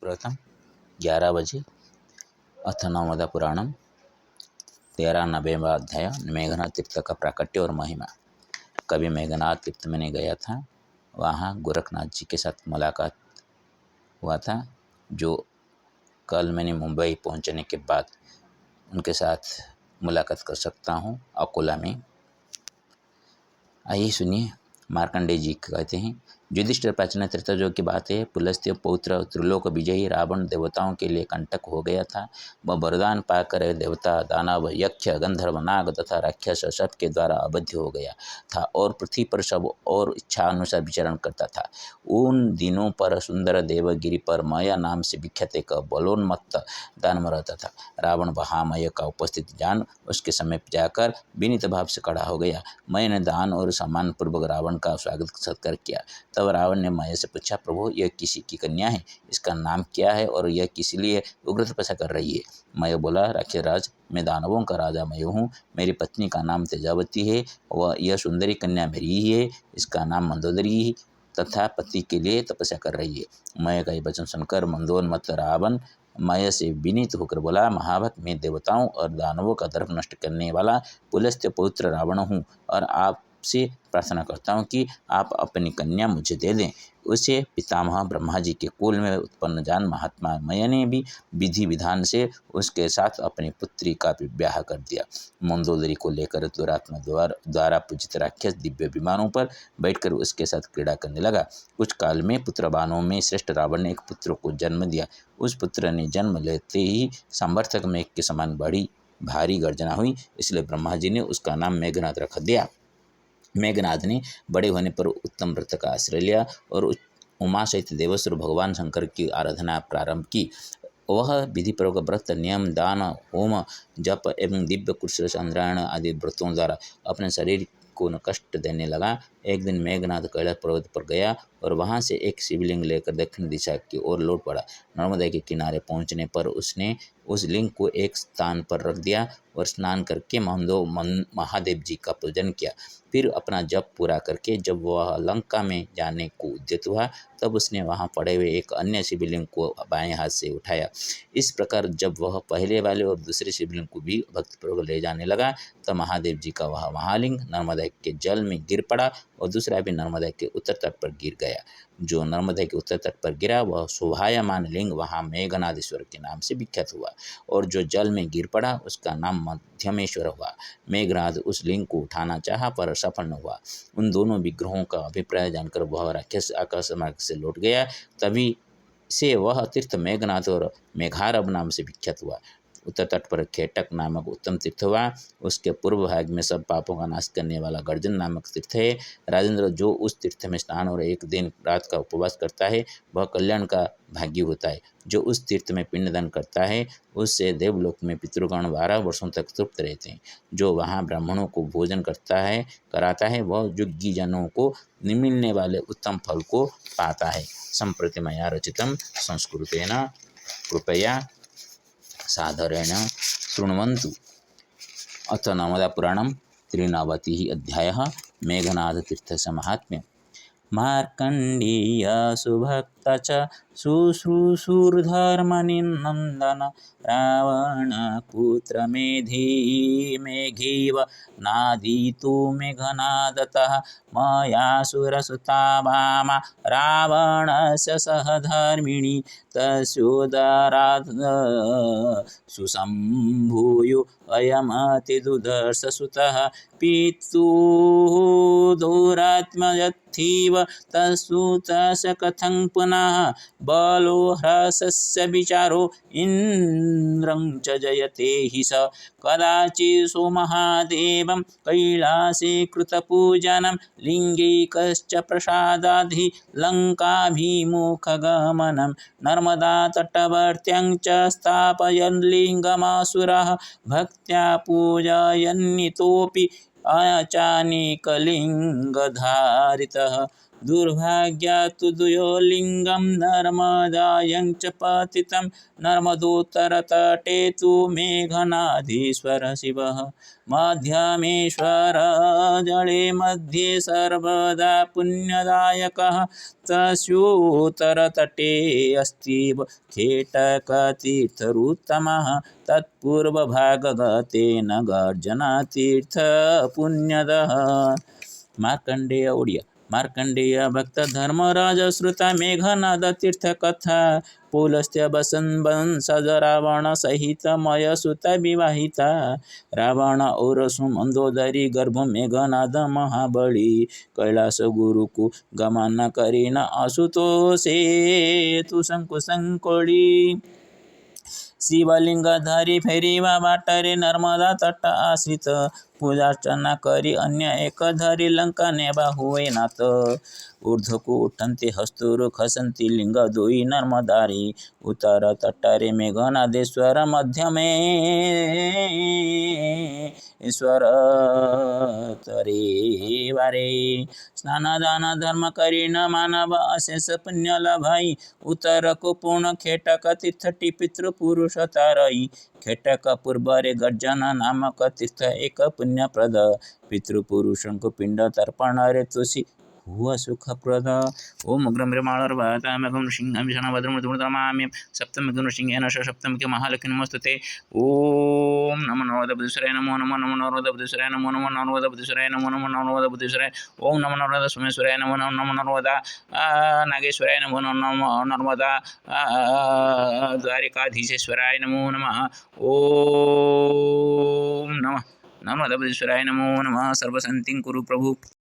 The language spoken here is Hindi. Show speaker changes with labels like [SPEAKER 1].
[SPEAKER 1] प्रथम 11 बजे। अथ नर्मदा पुराणम 93वां अध्याय मेघनाथ तीर्थ का प्राकट्य और महिमा। कभी मेघनाथ तीर्थ में गया था, वहाँ गोरखनाथ जी के साथ मुलाकात हुआ था, जो कल मैंने मुंबई पहुँचने के बाद उनके साथ मुलाकात कर सकता हूँ अकोला में। आइए सुनिए। मार्कंडेय जी कहते हैं, युधिष्ठिर प्राचीन तीर्थजों की बात है। पुलस्त्य पौत्र त्रिलोक विजयी रावण देवताओं के लिए कंटक हो गया था। वह वरदान पाकर देवता, दानव, यक्ष, गंधर्व, नाग तथा राक्षस सबके द्वारा अवध्य हो गया था और पृथ्वी पर सब और इच्छा अनुसार विचरण करता था। उन दिनों पर सुंदर देवगिरी पर मया नाम से विख्यात एक बलोन्मत्त दानव रहता था। रावण वहाँ मय का उपस्थित जान उसके समीप जाकर विनीत भाव से खड़ा हो गया। मय ने दान और सम्मान पूर्वक रावण का स्वागत सत्कार किया। तब रावण ने मय से पूछा, प्रभु, यह किसी की कन्या है? इसका नाम क्या है और यह किस लिए उग्र तपस्या कर रही है? मय बोला, राक्षसराज, मैं दानवों का राजा मय हूँ। मेरी पत्नी का नाम तेजावती है। वह यह सुंदरी कन्या मेरी ही है। इसका नाम मंदोदरी तथा पति के लिए तपस्या कर रही है। मय का ये वचन सुनकर मंदोन्मत्त रावण मय से विनीत होकर बोला, महाभक्त, मैं देवताओं और दानवों का धर्म नष्ट करने वाला पुलस्त्य पौत्र रावण हूँ और आपसे प्रार्थना करता हूँ कि आप अपनी कन्या मुझे दे दें। उसे पितामह ब्रह्मा जी के कुल में उत्पन्न जान महात्मा मय ने भी विधि विधान से उसके साथ अपनी पुत्री का विवाह कर दिया। मंदोदरी को लेकर दुरात्मा द्वारा पूजित राक्षस दिव्य विमानों पर बैठकर उसके साथ क्रीड़ा करने लगा। कुछ काल में पुत्रवानों में श्रेष्ठ रावण ने एक पुत्र को जन्म दिया। उस पुत्र ने जन्म लेते ही सांभर्तक मेघ के समान बड़ी भारी गर्जना हुई, इसलिए ब्रह्मा जी ने उसका नाम मेघनाथ रख दिया। मेघनाथ ने बड़े होने पर उत्तम व्रत का आश्रय लिया और उमा सहित देवस्वर भगवान शंकर की आराधना प्रारंभ की। वह विधिपूर्वक व्रत, नियम, दान, होम, जप एवं दिव्य कुशल चंद्रायण आदि व्रतों द्वारा अपने शरीर को कष्ट देने लगा। एक दिन मेघनाथ कैलाश पर्वत पर गया और वहां से एक शिवलिंग लेकर दक्षिण दिशा की ओर लौट पड़ा। नर्मदा के किनारे पहुंचने पर उसने उस लिंग को एक स्थान पर रख दिया और स्नान करके महादेव जी का पूजन किया। फिर अपना जप पूरा करके जब वह लंका में जाने को उद्यत हुआ, तब उसने वहां पड़े हुए एक अन्य शिवलिंग को बाएं हाथ से उठाया। इस प्रकार जब वह पहले वाले और दूसरे शिवलिंग को भी भक्तिपूर्वक ले जाने लगा, तब महादेव जी का वह महालिंग नर्मदा के जल में गिर पड़ा और दूसरा भी नर्मदा के उत्तर तट पर गिर गया। जो नर्मदा के उत्तर तट पर गिरा, वह शोभायमान लिंग वहाँ मेघनादेश्वर के नाम से विख्यात हुआ और जो जल में गिर पड़ा उसका नाम मध्यमेश्वर हुआ। मेघनाद उस लिंग को उठाना चाहा पर सफल न हुआ। उन दोनों विग्रहों का अभिप्राय जानकर वह राक्षस आकाश मार्ग से लौट गया। तभी से वह तीर्थ मेघनाथ और मेघारब नाम से विख्यात हुआ। उत्तर तट पर खेटक नामक उत्तम तीर्थ हुआ। उसके पूर्व भाग में सब पापों का नाश करने वाला गर्जन नामक तीर्थ है। राजेंद्र, जो उस तीर्थ में स्नान और एक दिन रात का उपवास करता है, वह कल्याण का भागी होता है। जो उस तीर्थ में पिंडदान करता है, उससे देवलोक में पितृगण 12 वर्षों तक तृप्त रहते हैं। जो वहाँ ब्राह्मणों को भोजन कराता है, वह युग्गी जनों को मिलने वाले उत्तम फल को पाता है। संप्रति मया रचितं संस्कृतेन कृपया सादरेण शृण्वन्तु। अथ नर्मदा पुराणं 93 अध्यायः मेघनाथतीर्थस्य महात्म्यम्। मार्कण्डेय सुभक्त च शुश्रूषुर्धर्मनिनन्दन रावणपुत्र मेघेव नादितो मेघनादतः मयासुरसुता वामा रावणस्य सहधर्मिणी तस्योदरात् सुसम्भूयो अयमतिदुर्धर्षसुतः पितुः दुरात्मयत्थैव तत्सुतस्य कथं पुनः बलो ह्रसस्य विचारो इन्द्रं च जयते हि स कदाचित् सोमहादेवं कैलासे कृतपूजनं लिङ्गैकश्च प्रसादाद्धि लङ्काभिमुखगमनं नर्मदातटवर्त्यां च स्थापयन् लिङ्गमासुरः भक्त्या पूजयन्नितोऽपि अचानिकलिङ्गधारितः दुर्भाग्या तु द्वयोलिङ्गं नर्मदायं च पतितं नर्मदोत्तरतटे तु मेघनाधीश्वर शिवः मध्यमेश्वर जले मध्ये सर्वदा पुण्यदायकः तस्योत्तरतटे अस्ति खेटकतीर्थरुत्तमः तत्पूर्वभागगतेन गर्जनतीर्थपुण्यदः मार्कण्डेय ओडिया मार्कण्डेय भक्त धर्मराज श्रुता मेघनाद तीर्थ कथा पुलस्त्य वंशज रावण सहित मय सुता विवाहिता रावण और सुमंदोदरी गर्भ मेघनाद महाबली कैलास गुरु को गमन करीन आशुतोषे तु शंकुशंकोली शिवलिंगधारी फेरिवा बाटरे नर्मदा तट आश्रित पूजार्चना करी अन्य एक धरी लंका नेबा हुए नाथ ऊर्ध्वको उठन्ते हस्तुरु खसन्ति लिंग दुई नर्मदारी उत्तर तट्टारे मेघनादेश्वर मध्यमे ईश्वर तरे वारे स्नान दान धर्म करी न मानव अशेष पुण्य लभाई उत्तर को पूर्ण खेटक तीर्थटी पितृ पुरुष तारई खेटक पूर्वरे गर्जन नामक तीर्थ एक पुण्यप्रद पितृपुरुषं को पिंड तर्पण रे तुसी हुआ सुखप्रद ओम अग्रम्यमाणर्वातामगं सिंहं शनभद्रमृतमृतमाम्यं सप्तमगं सिंहेन सप्तमके महालक्ष्मी नमस्तुते ओम नमो नर्मदाबुद्धेश्वराय नमो नमो नमो नर्मदाबुद्धेश्वराय नमो नमो नर्मदाबुद्धेश्वराय नमो नमो नर्मदाबुद्धेश्वराय ओम नमो नर्मदा सोमेश्वराय नमो नमो नर्मदा नागेश्वराय नमो नमो नर्मदा द्वारिकाधीशेश्वराय नमो नमः ओम नमः नर्मदाबुद्धेश्वराय नमो नमः सर्वशान्तिं कुरु प्रभु।